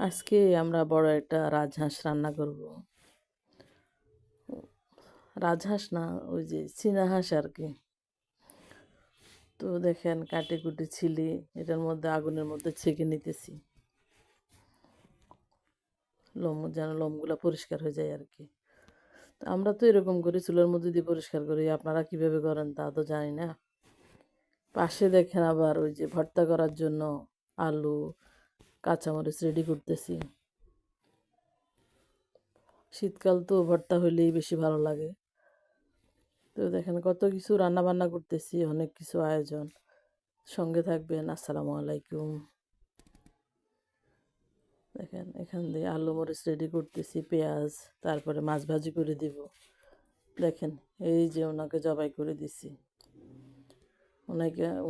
আজকে আমরা বড় একটা রাজহাঁস রান্না করব। রাজহাঁস না, ওই যে চীনা হাঁস আর কি। তো দেখেন কাটে কুটে ছিলি এটার মধ্যে আগুনের মধ্যে ছেঁকে নিতেছি, যেন লোমগুলা পরিষ্কার হয়ে যায় আর কি। তো আমরা তো এরকম করি, চুলের মধ্যে দিয়ে পরিষ্কার করি। আপনারা কিভাবে করেন তা তো জানি না। পাশে দেখেন আবার ওই যে ভর্তা করার জন্য আলু কাঁচামরিচ রেডি করতেছি। শীতকাল তো ভর্তা হইলেই বেশি ভালো লাগে। তো দেখেন কত কিছু রান্না বান্না করতেছি, অনেক কিছু আয়োজন। সঙ্গে থাকবেন। আসসালামু আলাইকুম। দেখেন এখান দিয়ে আলু মরিচ রেডি করতেছি, পেঁয়াজ, তারপরে মাছ ভাজি করে দিব। দেখেন এই যে ওনাকে জবাই করে দিছি।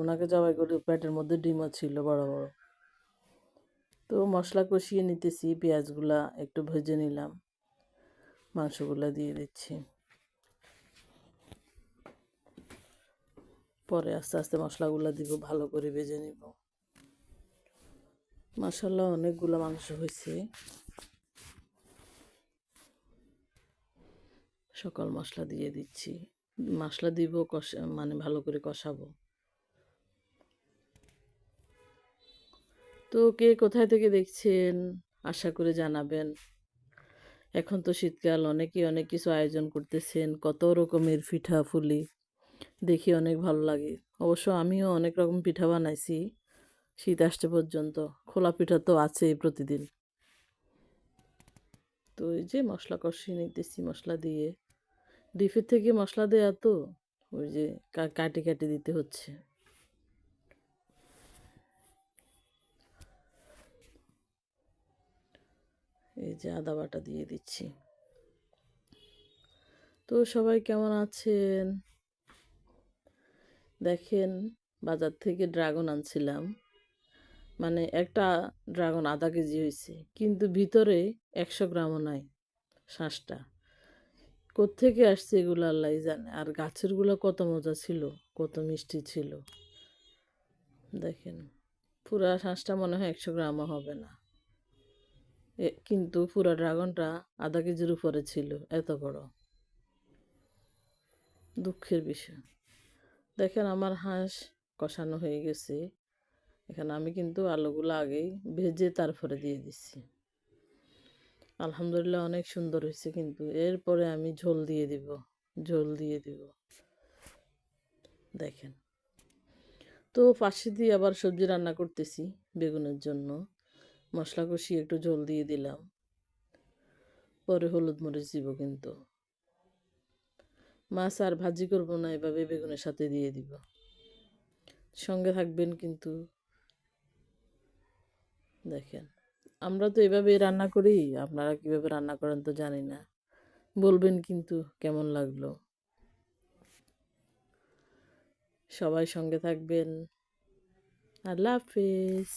ওনাকে জবাই করে পেটের মধ্যে ডিমও ছিল বড় বড়। তো মশলা কষিয়ে নিতেছি, পেঁয়াজগুলা একটু ভেজে নিলাম, মাংসগুলা দিয়ে দিচ্ছি। পরে আস্তে আস্তে মশলাগুলা দিব, ভালো করে ভেজে নিব। মাশাআল্লাহ অনেকগুলো মাংস হয়েছে। সকল মশলা দিয়ে দিচ্ছি। মশলা দিব মানে ভালো করে কষাবো। তো কে কোথায় থেকে দেখছেন আশা করে জানাবেন। এখন তো শীতকাল, অনেকেই অনেক কিছু আয়োজন করতেছেন, কত রকমের পিঠা ফুলি দেখি অনেক ভালো লাগে। অবশ্য আমিও অনেক রকম পিঠা বানাইছি শীত আসতে পর্যন্ত। খোলা পিঠা তো আছেই প্রতিদিন। তো এই যে মশলা কষিয়ে নিতেছি, মশলা দিয়ে ডিপের থেকে মশলা দেয়া তো ওই যে কাটে কাটে দিতে হচ্ছে। এই যে আদা বাটা দিয়ে দিচ্ছি। তো সবাই কেমন আছেন? দেখেন বাজার থেকে ড্রাগন আনছিলাম, মানে একটা ড্রাগন আধা কেজি হয়েছে, কিন্তু ভিতরে 100 গ্রামও নাই শ্বাসটা। কোত্থেকে আসছে এগুলো আল্লাহই জানে। আর গাছেরগুলো কত মজা ছিল, কত মিষ্টি ছিল। দেখেন পুরা শ্বাসটা মনে হয় 100 গ্রামও হবে না, কিন্তু পুরা ড্রাগনটা আধা কেজির উপরে ছিল, এত বড়। দুঃখের বিষয়। দেখেন আমার হাঁস কষানো হয়ে গেছে। এখানে আমি কিন্তু আলুগুলো আগেই ভেজে তারপরে দিয়ে দিচ্ছি। আলহামদুলিল্লাহ অনেক সুন্দর হয়েছে, কিন্তু এরপরে আমি ঝোল দিয়ে দিব। ঝোল দিয়ে দিব দেখেন। তো পাশে দিয়ে আবার সবজি রান্না করতেছি বেগুনের জন্য। মশলা কষিয়ে একটু ঝোল দিয়ে দিলাম, পরে হলুদ মরিচ দিব। কিন্তু মাছ আর ভাজি করব না, এভাবে বেগুনের সাথে দিয়ে দিব। সঙ্গে থাকবেন কিন্তু। দেখেন আমরা তো এভাবেই রান্না করি, আপনারা কিভাবে রান্না করেন তো জানি না। বলবেন কিন্তু কেমন লাগলো। সবাই সঙ্গে থাকবেন। আল্লাহ হাফিজ।